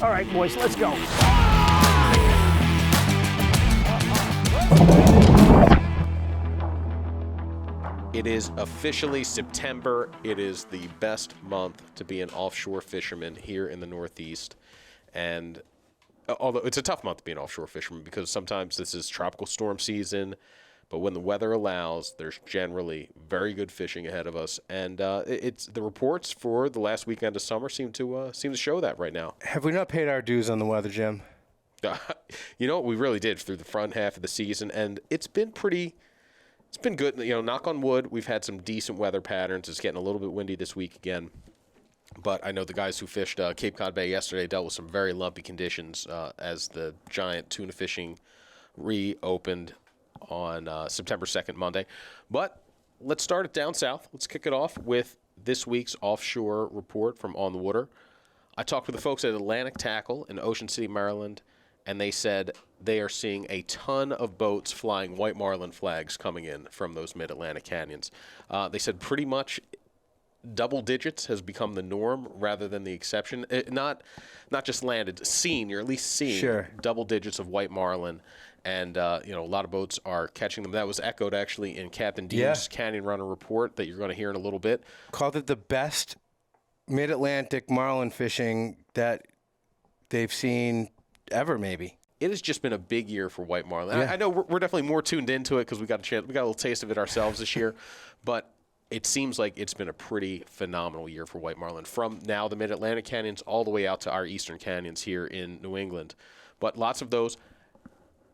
All right, boys, let's go. It is officially September. It is the best month to be an offshore fisherman here in the Northeast. And although it's a tough month to be an offshore fisherman because sometimes this is tropical storm season, but when the weather allows, there's generally very good fishing ahead of us. And it's the reports for the last weekend of summer seem to show that right now. Have we not paid our dues on the weather, Jim? You know what, we really did through the front half of the season, and it's been good. You know, knock on wood, we've had some decent weather patterns. It's getting a little bit windy this week again. But I know the guys who fished Cape Cod Bay yesterday dealt with some very lumpy conditions as the giant tuna fishing reopened on September 2nd, Monday. But let's start it down south. Let's kick it off with this week's offshore report from On the Water. I talked with the folks at Atlantic Tackle in Ocean City, Maryland, and they said they are seeing a ton of boats flying white marlin flags coming in from those mid-Atlantic canyons. They said pretty much double digits has become the norm rather than the exception. Not just landed, seen. You're at least seeing double digits of white marlin. And, a lot of boats are catching them. That was echoed, actually, in Captain Dean's Canyon Runner report that you're going to hear in a little bit. Called it the best mid-Atlantic marlin fishing that they've seen ever, maybe. It has just been a big year for white marlin. Yeah. I know we're definitely more tuned into it because we got a little taste of it ourselves this year. But it seems like it's been a pretty phenomenal year for white marlin from now the mid-Atlantic canyons all the way out to our eastern canyons here in New England. But lots of those.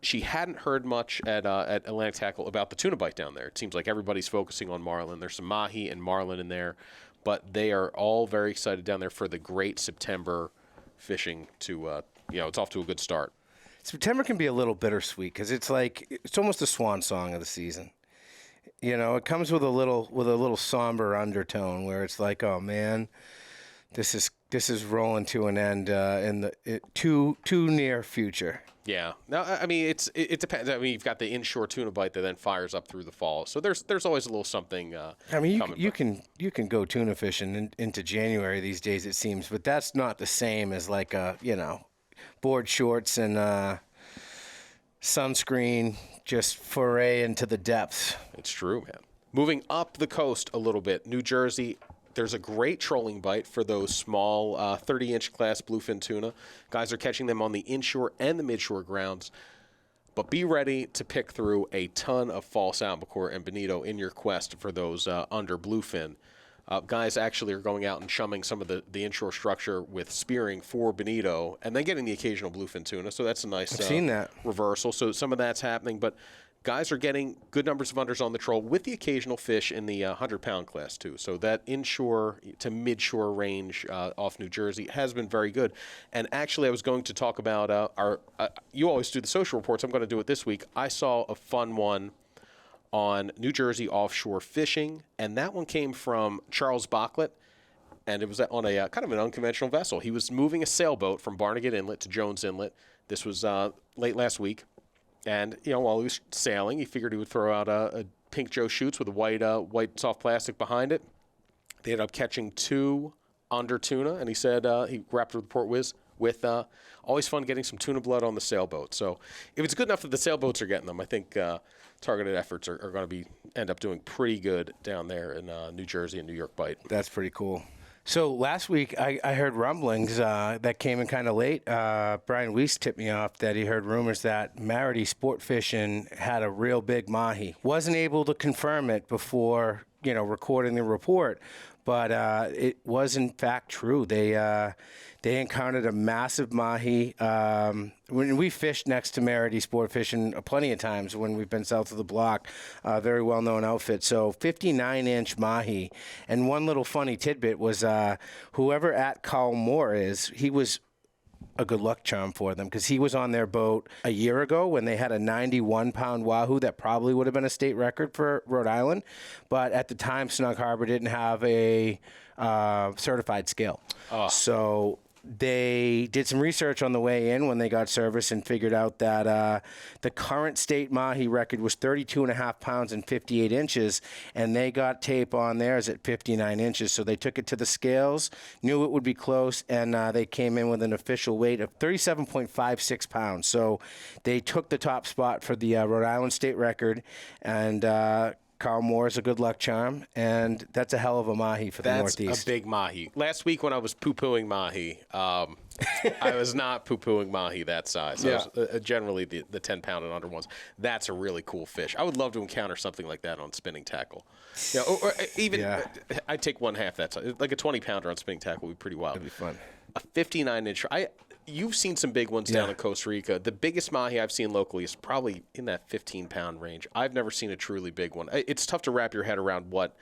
She hadn't heard much at Atlantic Tackle about the tuna bite down there. It seems like everybody's focusing on marlin. There's some mahi and marlin in there, but they are all very excited down there for the great September fishing to, it's off to a good start. September can be a little bittersweet because it's almost a swan song of the season. You know, it comes with a little somber undertone where it's like, oh man, this is rolling to an end in the too near future. Yeah. No, I mean it depends. I mean, you've got the inshore tuna bite that then fires up through the fall. So there's always a little something. I mean, you can go tuna fishing into January these days, it seems, but that's not the same as like board shorts and sunscreen, just foray into the depths. It's true, man. Moving up the coast a little bit, New Jersey. There's a great trolling bite for those small 30-inch class bluefin tuna. Guys are catching them on the inshore and the midshore grounds. But be ready to pick through a ton of false albacore and bonito in your quest for those under bluefin. Guys actually are going out and chumming some of the inshore structure with spearing for bonito and then getting the occasional bluefin tuna. So that's a nice I've seen that. Reversal. So some of that's happening. But guys are getting good numbers of unders on the troll with the occasional fish in the 100-pound class, too. So that inshore to midshore range off New Jersey has been very good. And actually, I was going to talk about you always do the social reports. I'm going to do it this week. I saw a fun one on New Jersey offshore fishing, and that one came from Charles Bachlet, and it was on a kind of an unconventional vessel. He was moving a sailboat from Barnegat Inlet to Jones Inlet. This was late last week. And, while he was sailing, he figured he would throw out a pink Joe Shoots with a white soft plastic behind it. They ended up catching 2 under tuna, and he said he wrapped the report with always fun getting some tuna blood on the sailboat. So if it's good enough that the sailboats are getting them, I think targeted efforts are going to end up doing pretty good down there in New Jersey and New York Bight. That's pretty cool. So last week, I heard rumblings that came in kind of late. Brian Weiss tipped me off that he heard rumors that Marity Sport Fishing had a real big mahi. Wasn't able to confirm it before, recording the report, but it was in fact true. They encountered a massive mahi. When we fished next to Marity Sport Fishing plenty of times when we've been south of the block, very well-known outfit. So 59-inch mahi. And one little funny tidbit was whoever at Carl Moore is, he was a good luck charm for them because he was on their boat a year ago when they had a 91-pound wahoo that probably would have been a state record for Rhode Island. But at the time, Snug Harbor didn't have a certified scale. So they did some research on the way in when they got service and figured out that the current state mahi record was 32.5 pounds and 58 inches, and they got tape on theirs at 59 inches. So they took it to the scales, knew it would be close, and they came in with an official weight of 37.56 pounds. So they took the top spot for the Rhode Island state record, and Carl Moore is a good luck charm, and that's a hell of a mahi for the Northeast. That's a big mahi. Last week when I was poo-pooing mahi, I was not poo-pooing mahi that size. Yeah. I was, generally the 10-pound and under ones. That's a really cool fish. I would love to encounter something like that on spinning tackle. Yeah, or even I'd take one half that size. Like a 20-pounder on spinning tackle would be pretty wild. That'd be fun. A 59-inch. You've seen some big ones down in Costa Rica. The biggest mahi I've seen locally is probably in that 15-pound range. I've never seen a truly big one. It's tough to wrap your head around what,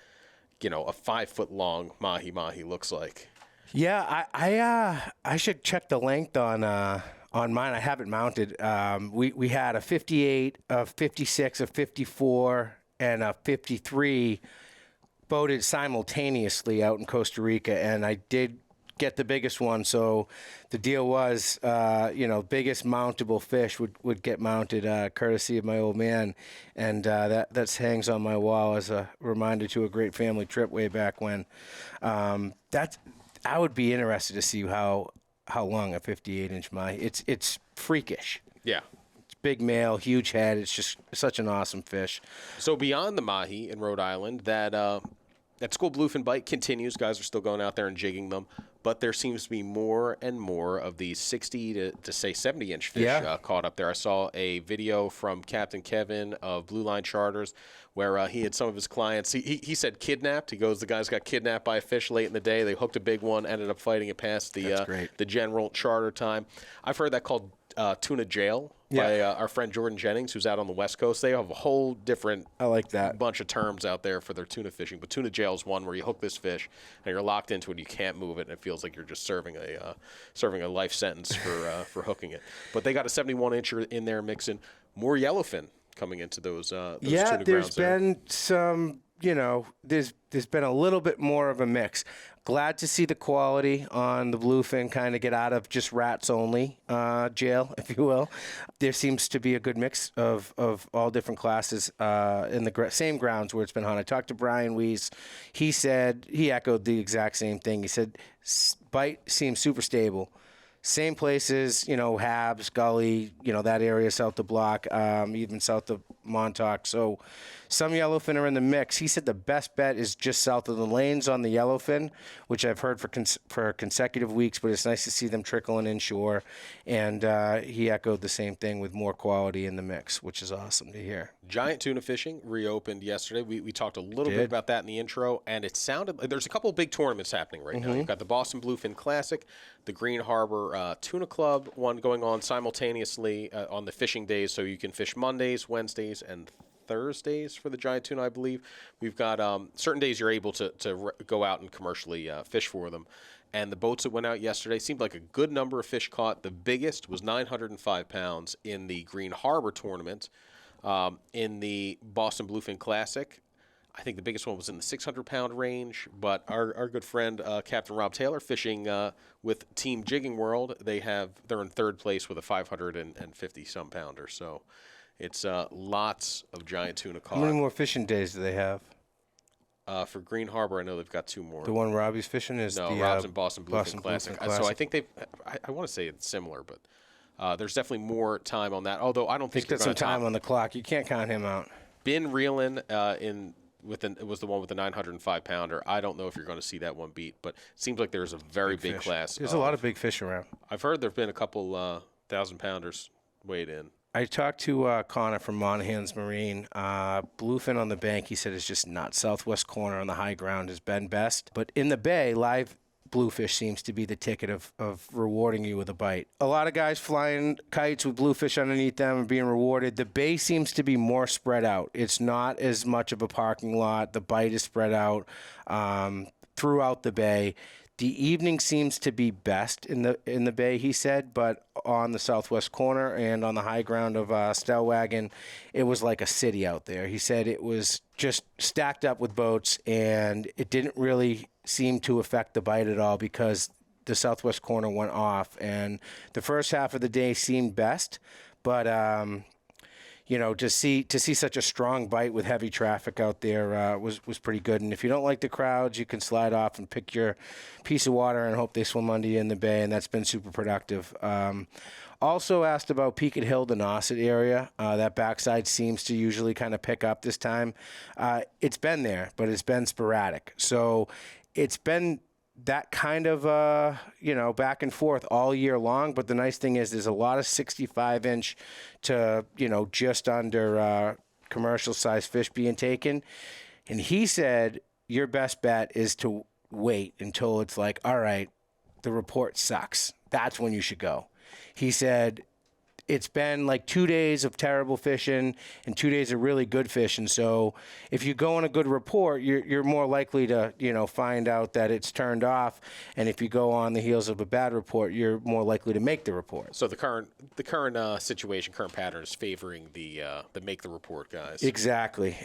a 5-foot-long mahi looks like. Yeah, I should check the length on mine. I have it mounted. We had a 58, a 56, a 54, and a 53 boated simultaneously out in Costa Rica, and I did get the biggest one. So the deal was, biggest mountable fish would get mounted, courtesy of my old man, and that hangs on my wall as a reminder to a great family trip way back when. I would be interested to see how long a 58-inch mahi. It's freakish. Yeah. It's big male, huge head. It's just such an awesome fish. So beyond the mahi in Rhode Island, that school bluefin bite continues. Guys are still going out there and jigging them. But there seems to be more and more of these 60 to say 70-inch fish caught up there. I saw a video from Captain Kevin of Blue Line Charters where he had some of his clients. He said kidnapped. He goes, the guys got kidnapped by a fish late in the day. They hooked a big one, ended up fighting it past the general charter time. I've heard that called tuna jail by our friend Jordan Jennings, who's out on the West Coast. They have a whole different bunch of terms out there for their tuna fishing. But tuna jail is one where you hook this fish and you're locked into it and you can't move it, and it feels like you're just serving a life sentence for hooking it. But they got a 71-incher in there mixing. More yellowfin coming into those tuna grounds. There's been some, there's been a little bit more of a mix. Glad to see the quality on the bluefin kind of get out of just rats only jail, if you will. There seems to be a good mix of all different classes in the same grounds where it's been hunted. I talked to Brian Weiss. He said, he echoed the exact same thing. He said, bite seems super stable. Same places, Habs, Gully, that area south of Block, even south of Montauk. So some yellowfin are in the mix. He said the best bet is just south of the lanes on the yellowfin, which I've heard for consecutive weeks, but it's nice to see them trickling inshore. And he echoed the same thing with more quality in the mix, which is awesome to hear. Giant tuna fishing reopened yesterday. We talked a little bit about that in the intro, and it sounded like there's a couple of big tournaments happening right now. You've got the Boston Bluefin Classic, the Green Harbor Tuna Club one going on simultaneously on the fishing days, so you can fish Mondays, Wednesdays, and Thursdays for the giant tuna, I believe. We've got certain days you're able to go out and commercially fish for them. And the boats that went out yesterday seemed like a good number of fish caught. The biggest was 905 pounds in the Green Harbor tournament. In the Boston Bluefin Classic, I think the biggest one was in the 600-pound range. But our good friend Captain Rob Taylor fishing with Team Jigging World, they're in third place with a 550-some pounder. So it's lots of giant tuna caught. How many more fishing days do they have? For Green Harbor, I know they've got 2 more. The one Robbie's fishing is Rob's and Boston Bluefin Classic. So I think I want to say it's similar, but there's definitely more time on that. Although I don't think he's got some time on the clock. You can't count him out. Ben reeling it was the one with the 905-pounder. I don't know if you're going to see that one beat, but it seems like there's a very big class. There's a lot of big fish around. I've heard there've been a couple 1,000-pounders weighed in. I talked to Connor from Monahan's Marine. Bluefin on the bank, he said, is just not. Southwest corner on the high ground has been best. But in the bay, live bluefish seems to be the ticket of rewarding you with a bite. A lot of guys flying kites with bluefish underneath them and being rewarded. The bay seems to be more spread out. It's not as much of a parking lot. The bite is spread out throughout the bay. The evening seems to be best in the bay, he said, but on the southwest corner and on the high ground of Stellwagen, it was like a city out there. He said it was just stacked up with boats, and it didn't really seem to affect the bite at all because the southwest corner went off, and the first half of the day seemed best, but to see such a strong bite with heavy traffic out there was pretty good. And if you don't like the crowds, you can slide off and pick your piece of water and hope they swim under you in the bay, and that's been super productive. Also asked about Peaked Hill, the Nauset area. That backside seems to usually kind of pick up this time. It's been there, but it's been sporadic. So it's been that kind of, back and forth all year long. But the nice thing is there's a lot of 65-inch to, just under commercial size fish being taken. And he said your best bet is to wait until it's like, all right, the report sucks. That's when you should go. He said it's been like 2 days of terrible fishing and 2 days of really good fishing. So if you go on a good report, you're more likely to, find out that it's turned off. And if you go on the heels of a bad report, you're more likely to make the report. So the current situation, current pattern is favoring the make the report guys. Exactly.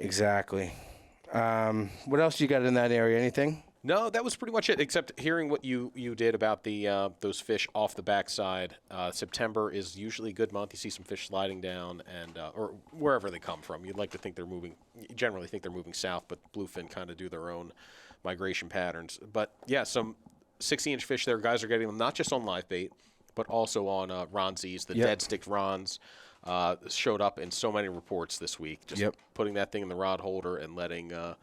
What else you got in that area? Anything? No, that was pretty much it, except hearing what you did about the those fish off the backside. September is usually a good month. You see some fish sliding down and or wherever they come from. You'd like to think you generally think they're moving south, but bluefin kind of do their own migration patterns. But yeah, some 60-inch fish there. Guys are getting them not just on live bait, but also on Ronzies, the dead stick Rons. Showed up in so many reports this week. Just putting that thing in the rod holder and letting the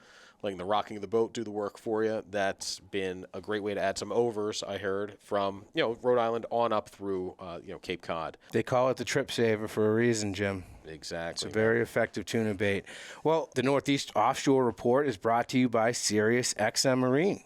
rocking of the boat do the work for you. That's been a great way to add some overs, I heard, from Rhode Island on up through Cape Cod. They call it the trip saver for a reason, Jim. Exactly. It's a very effective tuna bait. Well, the Northeast Offshore Report is brought to you by Sirius XM Marine.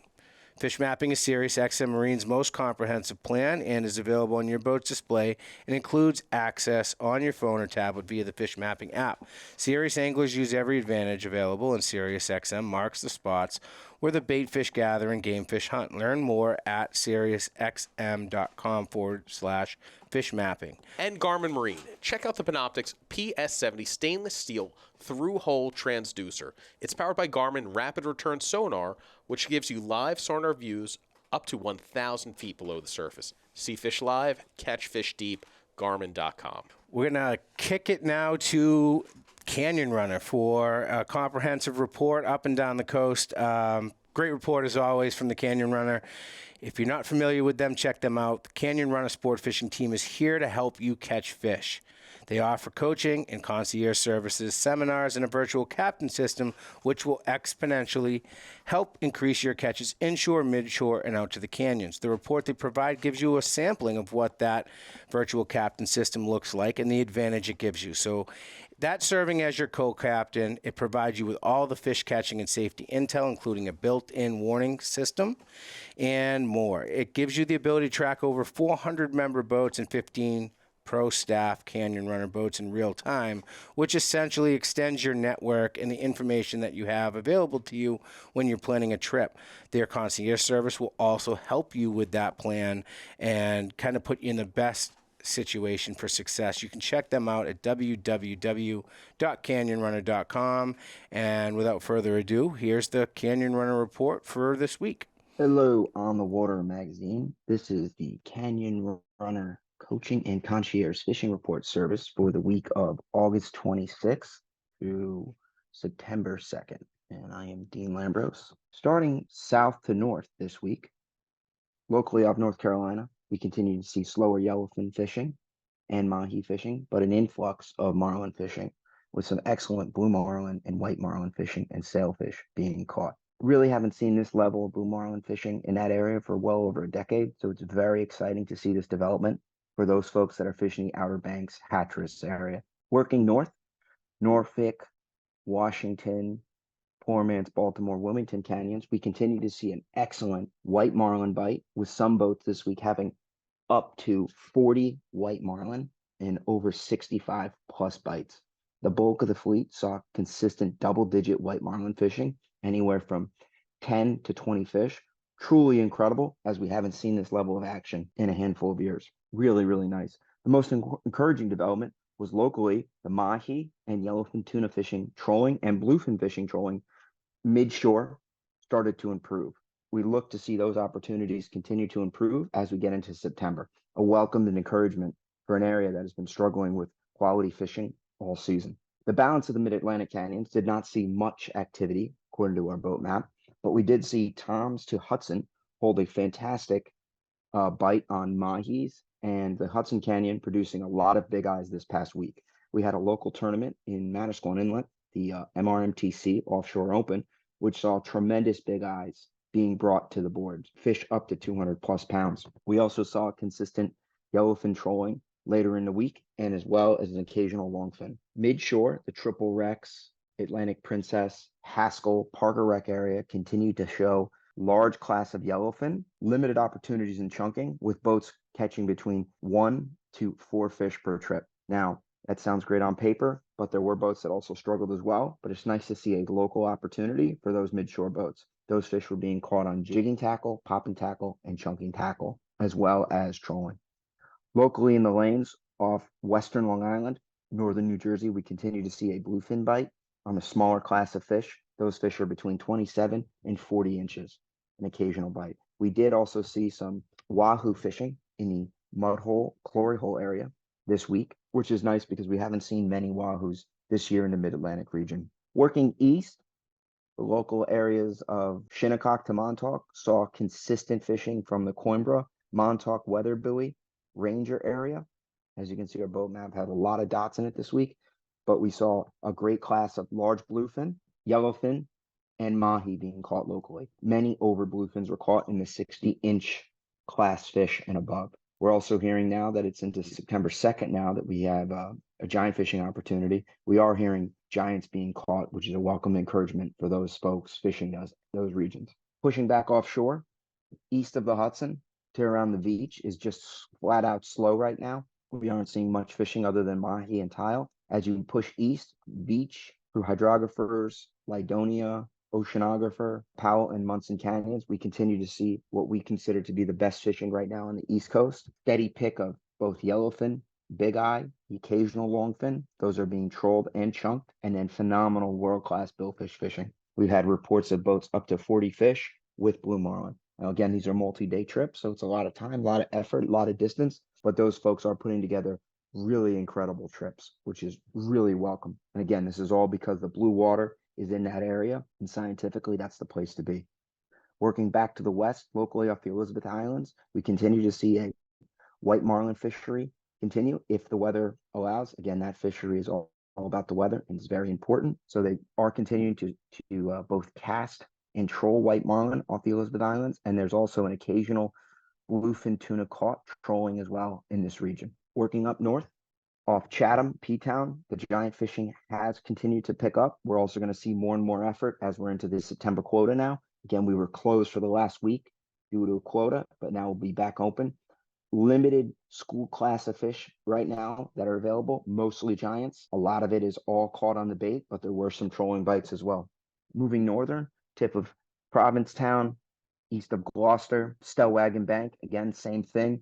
Fish mapping is Sirius XM Marine's most comprehensive plan and is available on your boat's display and includes access on your phone or tablet via the fish mapping app. Sirius anglers use every advantage available, and Sirius XM marks the spots where the bait fish gather and game fish hunt. Learn more at SiriusXM.com/fish mapping. And Garmin Marine. Check out the Panoptix PS70 stainless steel through-hole transducer. It's powered by Garmin Rapid Return Sonar, which gives you live sonar views up to 1,000 feet below the surface. See fish live, catch fish deep, Garmin.com. We're going to kick it now to Canyon Runner for a comprehensive report up and down the coast. Great report, as always, from the Canyon Runner. If you're not familiar with them, check them out. The Canyon Runner Sport Fishing Team is here to help you catch fish. They offer coaching and concierge services, seminars, and a virtual captain system, which will exponentially help increase your catches inshore, midshore, and out to the canyons. The report they provide gives you a sampling of what that virtual captain system looks like and the advantage it gives you. So that's serving as your co-captain. It provides you with all the fish catching and safety intel, including a built-in warning system and more. It gives you the ability to track over 400 member boats and 15 pro staff Canyon Runner boats in real time, which essentially extends your network and the information that you have available to you when you're planning a trip. Their concierge service will also help you with that plan and kind of put you in the best situation for success. You can check them out at www.canyonrunner.com. And without further ado, here's the Canyon Runner report for this week. Hello, On the Water magazine. This is the Canyon Runner Coaching and Concierge Fishing Report service for the week of August 26th through September 2nd. And I am Dean Lambros. Starting south to north this week, locally off North Carolina, we continue to see slower yellowfin fishing and mahi fishing, but an influx of marlin fishing with some excellent blue marlin and white marlin fishing and sailfish being caught. Really haven't seen this level of blue marlin fishing in that area for well over a decade, so it's very exciting to see this development for those folks that are fishing the Outer Banks, Hatteras area. Working north, Norfolk, Washington, Poor Man's Baltimore, Wilmington canyons, we continue to see an excellent white marlin bite, with some boats this week having up to 40 white marlin and over 65 plus bites. The bulk of the fleet saw consistent double-digit white marlin fishing, anywhere from 10 to 20 fish. Truly incredible, as we haven't seen this level of action in a handful of years. Really, really nice. The most encouraging development was locally the mahi and yellowfin tuna fishing trolling and bluefin fishing trolling midshore started to improve. we look to see those opportunities continue to improve as we get into September. A welcome and encouragement for an area that has been struggling with quality fishing all season. The balance of the Mid-Atlantic canyons did not see much activity, according to our boat map, but we did see Tom's to Hudson hold a fantastic bite on mahis, and the Hudson Canyon producing a lot of big eyes this past week. We had a local tournament in Manasquan Inlet, the MRMTC Offshore Open, which saw tremendous big eyes being brought to the board, fish up to 200 plus pounds. We also saw consistent yellowfin trolling later in the week, and as well as an occasional longfin. Midshore, the Triple Rex, Atlantic Princess, Haskell, Parker Wreck area continued to show large class of yellowfin, limited opportunities in chunking, with boats catching between 1 to 4 fish per trip. Now, that sounds great on paper, but there were boats that also struggled as well. But it's nice to see a local opportunity for those midshore boats. Those fish were being caught on jigging tackle, popping tackle, and chunking tackle, as well as trolling. Locally in the lanes off western Long Island, northern New Jersey, we continue to see a bluefin bite on a smaller class of fish. Those fish are between 27 and 40 inches, an occasional bite. We did also see some wahoo fishing in the mud hole, glory hole area this week, which is nice because we haven't seen many wahoos this year in the Mid-Atlantic region. Working east, the local areas of Shinnecock to Montauk saw consistent fishing from the Coimbra, Montauk weather buoy, Ranger area. As you can see, our boat map had a lot of dots in it this week, but we saw a great class of large bluefin, yellowfin, and mahi being caught locally. Many over bluefins were caught in the 60-inch class fish and above. We're also hearing now that it's into September 2nd now that we have a giant fishing opportunity. We are hearing giants being caught, which is a welcome encouragement for those folks fishing those regions. Pushing back offshore, east of the Hudson to around the beach is just flat out slow right now. We aren't seeing much fishing other than mahi and tile. As you push east, beach through hydrographers, Lydonia, oceanographer, Powell and Munson Canyons, we continue to see what we consider to be the best fishing right now on the East Coast. Steady pick of both yellowfin, big eye, the occasional longfin. Those are being trolled and chunked, and then phenomenal world-class billfish fishing. We've had reports of boats up to 40 fish with blue marlin. Now, again, these are multi-day trips, so it's a lot of time, a lot of effort, a lot of distance, but those folks are putting together really incredible trips, which is really welcome. And again, this is all because the blue water is in that area, and scientifically, that's the place to be. Working back to the west, locally off the Elizabeth Islands, we continue to see a white marlin fishery continue if the weather allows. Again, that fishery is all about the weather, and it's very important. So they are continuing to both cast and troll white marlin off the Elizabeth Islands, and there's also an occasional bluefin tuna caught trolling as well in this region. Working up north, off Chatham, P-Town, the giant fishing has continued to pick up. We're also going to see more and more effort as we're into the September quota now. Again, we were closed for the last week due to a quota, but now we'll be back open. Limited school class of fish right now that are available, mostly giants. A lot of it is all caught on the bait, but there were some trolling bites as well. Moving northern, tip of Provincetown, east of Gloucester, Stellwagen Bank, again, same thing.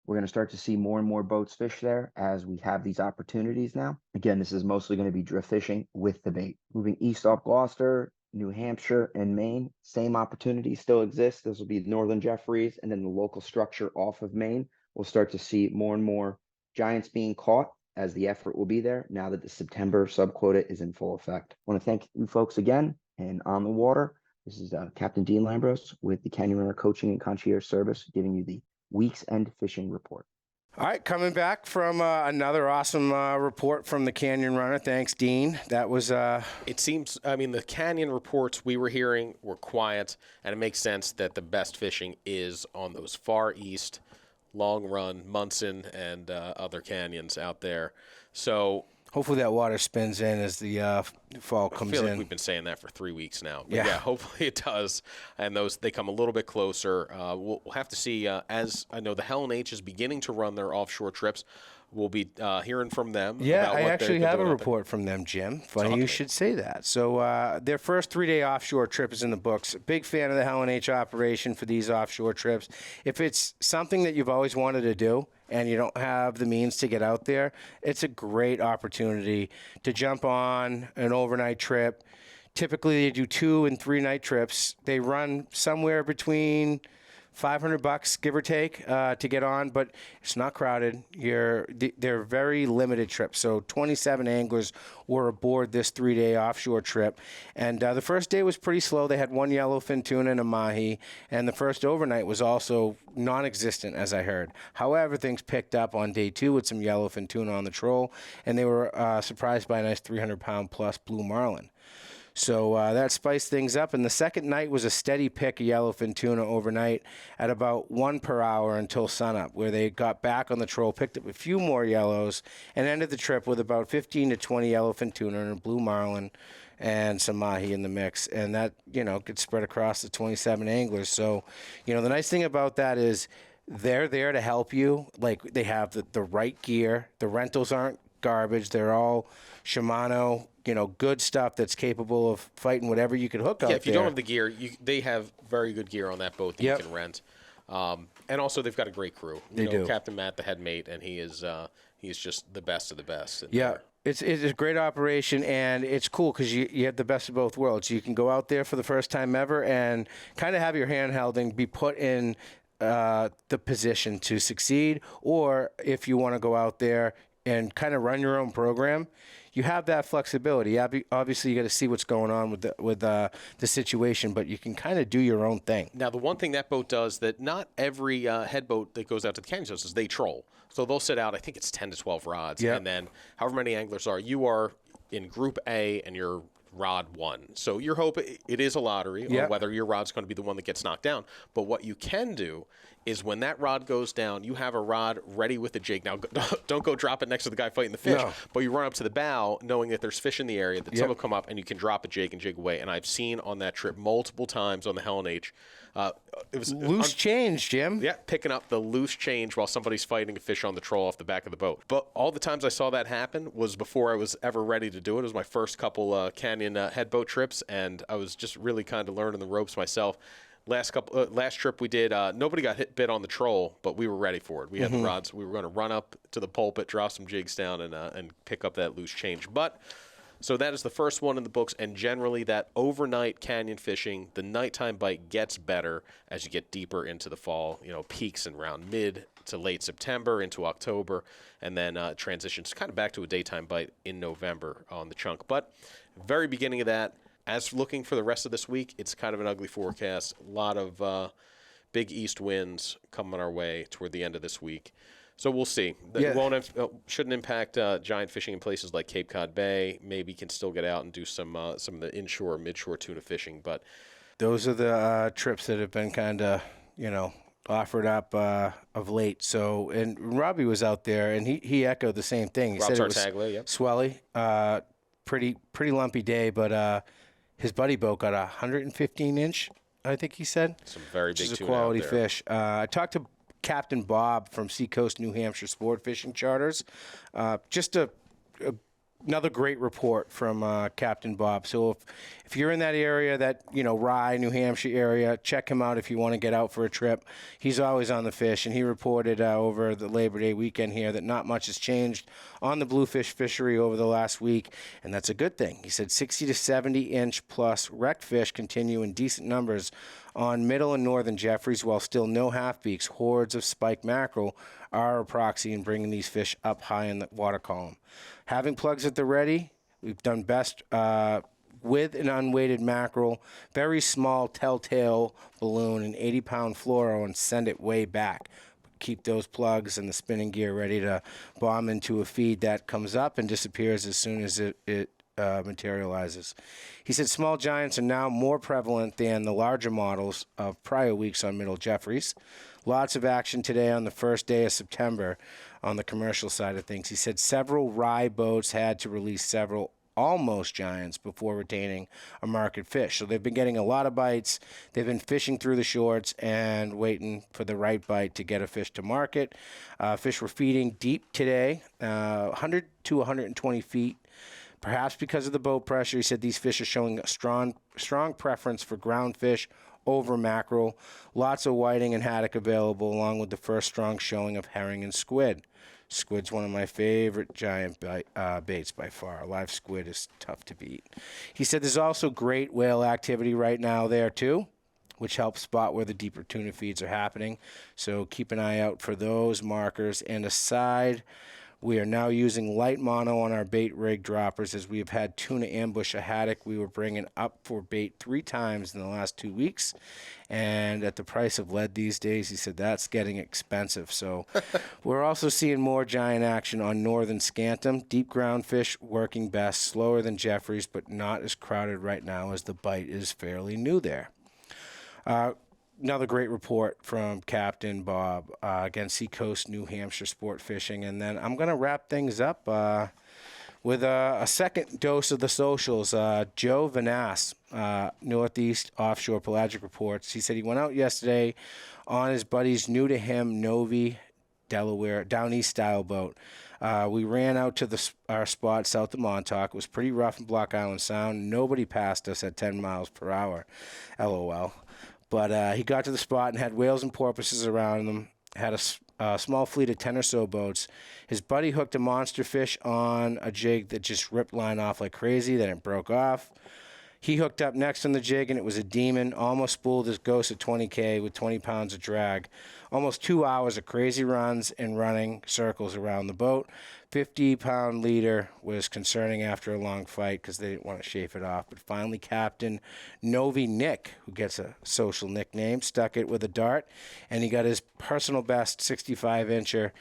We're going to start to see more and more boats fish there as we have these opportunities now. Again, this is mostly going to be drift fishing with the bait. Moving east off Gloucester, New Hampshire, and Maine, same opportunity still exists. This will be northern Jeffreys, and then the local structure off of Maine. We'll start to see more and more giants being caught as the effort will be there now that the September subquota is in full effect. I want to thank you folks again, and on the water, this is Captain Dean Lambros with the Canyon Runner Coaching and Concierge Service giving you the week's end fishing report. All right, coming back from another awesome report from the Canyon Runner. Thanks, Dean. That was... It seems, I mean, the Canyon reports we were hearing were quiet, and it makes sense that the best fishing is on those far east, Long Run, Munson, and other canyons out there. So... hopefully that water spins in as the fall comes in. I feel like we've been saying that for 3 weeks now. But yeah, hopefully it does. And they come a little bit closer. We'll have to see. As I know, the Helen H is beginning to run their offshore trips. We'll be hearing from them. Yeah, about I what actually they're have a doing report from them, Jim. Funny you should say that. So their first 3-day offshore trip is in the books. Big fan of the Helen H operation for these offshore trips. If it's something that you've always wanted to do and you don't have the means to get out there, it's a great opportunity to jump on an overnight trip, Typically, they do 2 and 3 night trips. They run somewhere between $500, give or take, to get on, but it's not crowded. They're very limited trips. So 27 anglers were aboard this 3-day offshore trip. And the first day was pretty slow. They had 1 yellowfin tuna and a mahi. And the first overnight was also non-existent, as I heard. However, things picked up on day 2 with some yellowfin tuna on the troll. And they were surprised by a nice 300-pound plus blue marlin. So that spiced things up. And the second night was a steady pick of yellowfin tuna overnight at about 1 per hour until sunup, where they got back on the troll, picked up a few more yellows, and ended the trip with about 15 to 20 yellowfin tuna and a blue marlin and some mahi in the mix. And that, gets spread across the 27 anglers. So, the nice thing about that is they're there to help you. Like, they have the right gear. The rentals aren't garbage. They're all Shimano, good stuff that's capable of fighting whatever you could hook up. Yeah, if you don't have the gear, they have very good gear on that boat that you can rent. And also, they've got a great crew. They do. Captain Matt, the head mate, and he's just the best of the best. Yeah. It's a great operation, and it's cool because you have the best of both worlds. You can go out there for the first time ever and kind of have your hand held and be put in the position to succeed, or if you want to go out there and kind of run your own program, you have that flexibility. Obviously, you got to see what's going on with the situation, but you can kind of do your own thing. Now, the one thing that boat does that not every head boat that goes out to the canyon does is they troll. So they'll set out, I think it's 10 to 12 rods, and then however many anglers you are in Group A and you're rod 1. So your hope, it is a lottery on whether your rod's going to be the one that gets knocked down. But what you can do is when that rod goes down, you have a rod ready with a jig. Now, don't go drop it next to the guy fighting the fish, but you run up to the bow knowing that there's fish in the area, that some will come up, and you can drop a jig and jig away. And I've seen on that trip multiple times on the Helen H. It was loose change, Jim. Yeah, picking up the loose change while somebody's fighting a fish on the troll off the back of the boat. But all the times I saw that happen was before I was ever ready to do it. It was my first couple canyon head boat trips, and I was just really kind of learning the ropes myself. Last trip we did, nobody got bit on the troll, but we were ready for it. We had the rods. We were going to run up to the pulpit, drop some jigs down, and pick up that loose change. But so that is the first one in the books, and generally that overnight canyon fishing, the nighttime bite gets better as you get deeper into the fall. Peaks in around mid to late September into October, and then transitions kind of back to a daytime bite in November on the chunk. But very beginning of that. As looking for the rest of this week, it's kind of an ugly forecast. A lot of big east winds coming our way toward the end of this week. So we'll see. It shouldn't impact giant fishing in places like Cape Cod Bay. Maybe can still get out and do some of the inshore, midshore tuna fishing. But those are the trips that have been kind of, offered up of late. So, and Robbie was out there, and he echoed the same thing. He Rob said it was Tartaglia, swelly, pretty lumpy day, but his buddy boat got a 115-inch, I think he said. Some very big tuna out there. Which is a quality fish. I talked to Captain Bob from Seacoast, New Hampshire Sport Fishing Charters. Just another great report from Captain Bob. So if you're in that area, that Rye, New Hampshire area, check him out if you want to get out for a trip. He's always on the fish, and he reported over the Labor Day weekend here that not much has changed on the bluefish fishery over the last week, and that's a good thing. He said 60 to 70-inch plus wrecked fish continue in decent numbers on middle and northern Jeffreys, while still no half-beaks. Hordes of spiked mackerel are a proxy in bringing these fish up high in the water column. Having plugs at the ready, we've done best with an unweighted mackerel, very small telltale balloon, an 80-pound fluoro, and send it way back. Keep those plugs and the spinning gear ready to bomb into a feed that comes up and disappears as soon as it materializes. He said small giants are now more prevalent than the larger models of prior weeks on Middle Jeffreys. Lots of action today on the first day of September on the commercial side of things. He said several Rye boats had to release several almost giants before retaining a market fish. So they've been getting a lot of bites. They've been fishing through the shorts and waiting for the right bite to get a fish to market. Fish were feeding deep today, 100 to 120 feet. Perhaps because of the boat pressure, he said these fish are showing a strong preference for ground fish over mackerel. Lots of whiting and haddock available, along with the first strong showing of herring and squid. Squid's one of my favorite giant baits by far. A live squid is tough to beat. He said there's also great whale activity right now there too, which helps spot where the deeper tuna feeds are happening. So keep an eye out for those markers. And aside, we are now using light mono on our bait rig droppers as we have had tuna ambush a haddock we were bringing up for bait 3 times in the last 2 weeks. And at the price of lead these days, he said that's getting expensive. So we're also seeing more giant action on northern scantum. Deep ground fish working best, slower than Jeffrey's, but not as crowded right now as the bite is fairly new there. Another great report from Captain Bob, again, Seacoast, New Hampshire sport fishing. And then I'm going to wrap things up with a second dose of the socials. Joe Vanass, Northeast Offshore Pelagic Reports. He said he went out yesterday on his buddy's new to him Novi, Delaware, down east style boat. We ran out to our spot south of Montauk. It was pretty rough in Block Island Sound. Nobody passed us at 10 miles per hour. LOL. But he got to the spot and had whales and porpoises around them, had a small fleet of 10 or so boats. His buddy hooked a monster fish on a jig that just ripped line off like crazy, then it broke off. He hooked up next on the jig, and it was a demon, almost spooled his ghost at 20K with 20 pounds of drag. Almost 2 hours of crazy runs and running circles around the boat. 50-pound leader was concerning after a long fight because they didn't want to chafe it off. But finally, Captain Novi Nick, who gets a social nickname, stuck it with a dart, and he got his personal best 65-incher.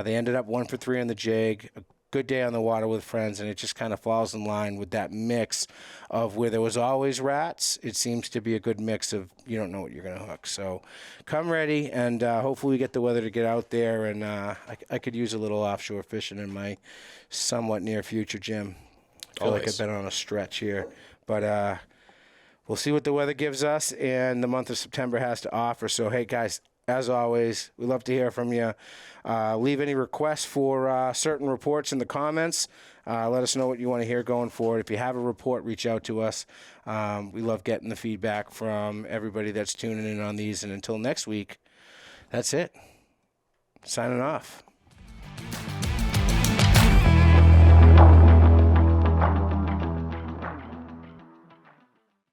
They ended up 1 for 3 on the jig. A good day on the water with friends, and it just kind of falls in line with that mix of where there was always rats. It seems to be a good mix of you don't know what you're going to hook. So come ready, and hopefully we get the weather to get out there, and I could use a little offshore fishing in my somewhat near future, Jim. I feel like I've been on a stretch here. But we'll see what the weather gives us and the month of September has to offer. So, hey, guys, as always, we love to hear from you. Leave any requests for certain reports in the comments. Let us know what you want to hear going forward. If you have a report, reach out to us. We love getting the feedback from everybody that's tuning in on these. And until next week, that's it. Signing off.